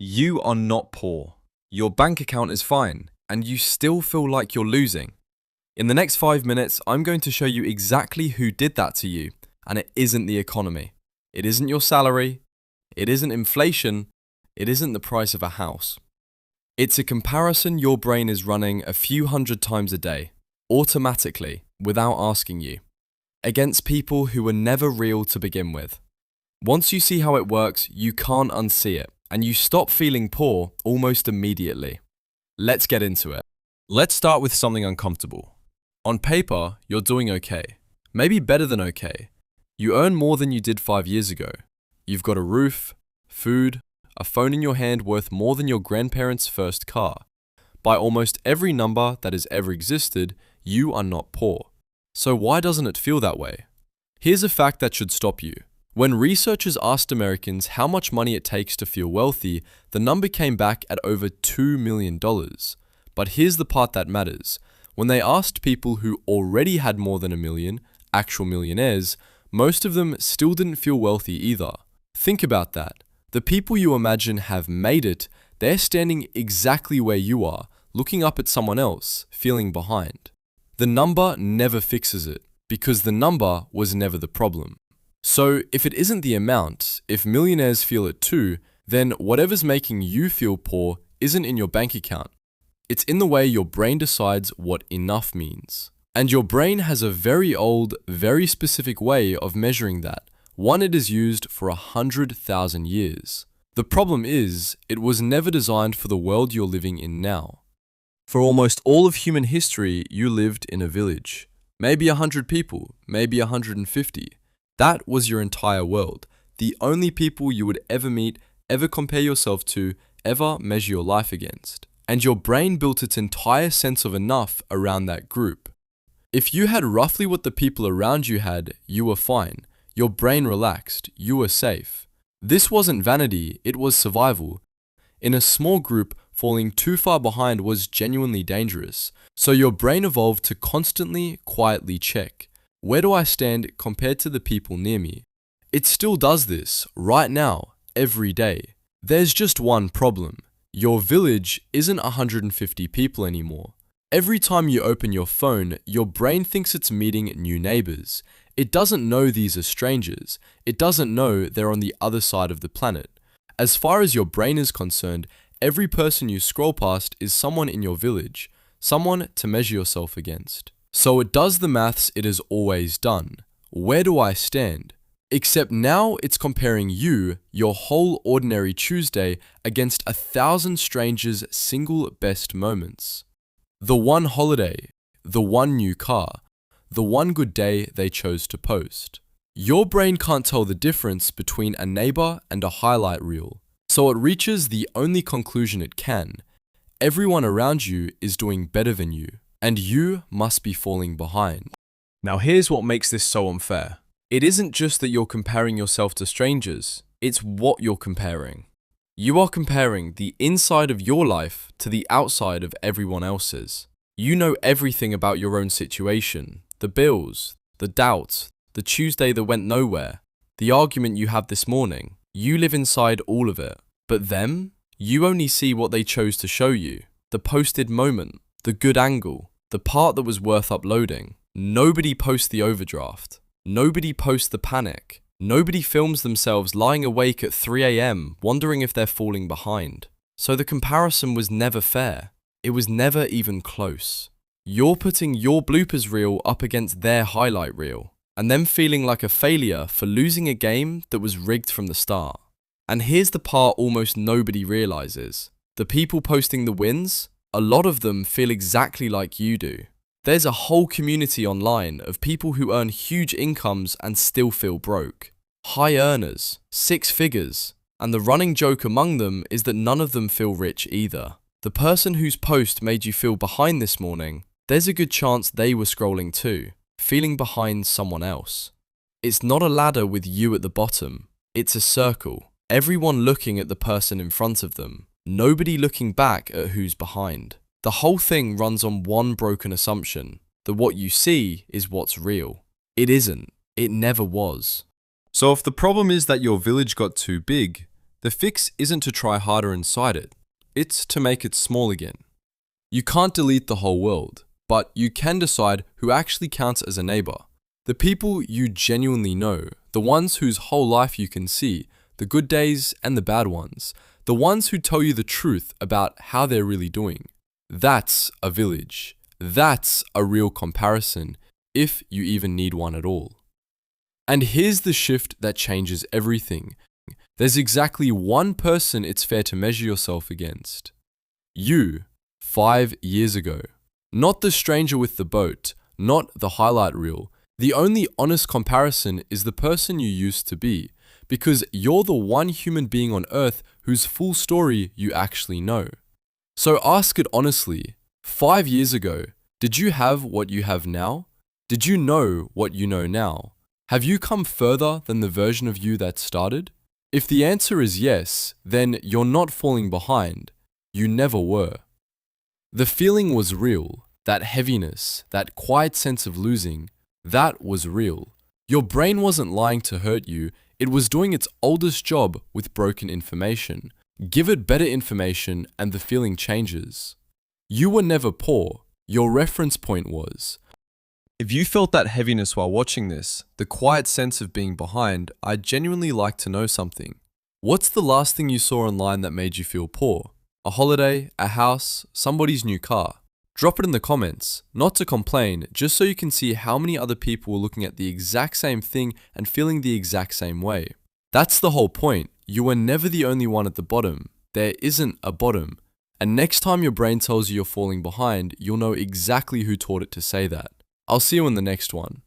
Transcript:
You are not poor. Your bank account is fine, and you still feel like you're losing. In the next 5 minutes, I'm going to show you exactly who did that to you, and it isn't the economy. It isn't your salary. It isn't inflation. It isn't the price of a house. It's a comparison your brain is running a few hundred times a day, automatically, without asking you, against people who were never real to begin with. Once you see how it works, you can't unsee it, and you stop feeling poor almost immediately. Let's get into it. Let's start with something uncomfortable. On paper, you're doing okay. Maybe better than okay. You earn more than you did 5 years ago. You've got a roof, food, a phone in your hand worth more than your grandparents' first car. By almost every number that has ever existed, you are not poor. So why doesn't it feel that way? Here's a fact that should stop you. When researchers asked Americans how much money it takes to feel wealthy, the number came back at over $2 million. But here's the part that matters. When they asked people who already had more than $1 million, actual millionaires, most of them still didn't feel wealthy either. Think about that. The people you imagine have made it, they're standing exactly where you are, looking up at someone else, feeling behind. The number never fixes it, because the number was never the problem. So if it isn't the amount, if millionaires feel it too, then whatever's making you feel poor isn't in your bank account. It's in the way your brain decides what enough means. And your brain has a very old, very specific way of measuring that, one it has used for 100,000 years. The problem is, it was never designed for the world you're living in now. For almost all of human history, you lived in a village. Maybe 100 people, maybe 150. That was your entire world. The only people you would ever meet, ever compare yourself to, ever measure your life against. And your brain built its entire sense of enough around that group. If you had roughly what the people around you had, you were fine. Your brain relaxed. You were safe. This wasn't vanity, it was survival. In a small group, falling too far behind was genuinely dangerous. So your brain evolved to constantly, quietly check. Where do I stand compared to the people near me? It still does this, right now, every day. There's just one problem. Your village isn't 150 people anymore. Every time you open your phone, your brain thinks it's meeting new neighbors. It doesn't know these are strangers. It doesn't know they're on the other side of the planet. As far as your brain is concerned, every person you scroll past is someone in your village, someone to measure yourself against. So it does the maths it has always done. Where do I stand? Except now it's comparing you, your whole ordinary Tuesday, against 1,000 strangers' single best moments. The one holiday, the one new car, the one good day they chose to post. Your brain can't tell the difference between a neighbor and a highlight reel, so it reaches the only conclusion it can. Everyone around you is doing better than you, and you must be falling behind. Now here's what makes this so unfair. It isn't just that you're comparing yourself to strangers, it's what you're comparing. You are comparing the inside of your life to the outside of everyone else's. You know everything about your own situation, the bills, the doubts, the Tuesday that went nowhere, the argument you had this morning. You live inside all of it. But them? You only see what they chose to show you, the posted moment, the good angle, the part that was worth uploading. Nobody posts the overdraft. Nobody posts the panic. Nobody films themselves lying awake at 3 a.m. wondering if they're falling behind. So the comparison was never fair. It was never even close. You're putting your bloopers reel up against their highlight reel, and them feeling like a failure for losing a game that was rigged from the start. And here's the part almost nobody realizes. The people posting the wins, a lot of them feel exactly like you do. There's a whole community online of people who earn huge incomes and still feel broke. High earners, 6 figures, and the running joke among them is that none of them feel rich either. The person whose post made you feel behind this morning, there's a good chance they were scrolling too, feeling behind someone else. It's not a ladder with you at the bottom, it's a circle. Everyone looking at the person in front of them, nobody looking back at who's behind. The whole thing runs on one broken assumption, that what you see is what's real. It isn't. It never was. So if the problem is that your village got too big, The fix isn't to try harder inside it, it's to make it small again. You can't delete the whole world, but you can decide who actually counts as a neighbor. The people you genuinely know, the ones whose whole life you can see, the good days and the bad ones, the ones who tell you the truth about how they're really doing. That's a village. That's a real comparison, if you even need one at all. And here's the shift that changes everything. There's exactly one person it's fair to measure yourself against. You, 5 years ago. Not the stranger with the boat, not the highlight reel. The only honest comparison is the person you used to be, because you're the one human being on earth whose full story you actually know. So ask it honestly. 5 years ago, did you have what you have now? Did you know what you know now? Have you come further than the version of you that started? If the answer is yes, then you're not falling behind. You never were. The feeling was real. That heaviness, that quiet sense of losing, that was real. Your brain wasn't lying to hurt you, it was doing its oldest job with broken information. Give it better information and the feeling changes. You were never poor, your reference point was. If you felt that heaviness while watching this, the quiet sense of being behind, I'd genuinely like to know something. What's the last thing you saw online that made you feel poor? A holiday, a house, somebody's new car? Drop it in the comments, not to complain, just so you can see how many other people were looking at the exact same thing and feeling the exact same way. That's the whole point. You are never the only one at the bottom. There isn't a bottom. And next time your brain tells you you're falling behind, you'll know exactly who taught it to say that. I'll see you in the next one.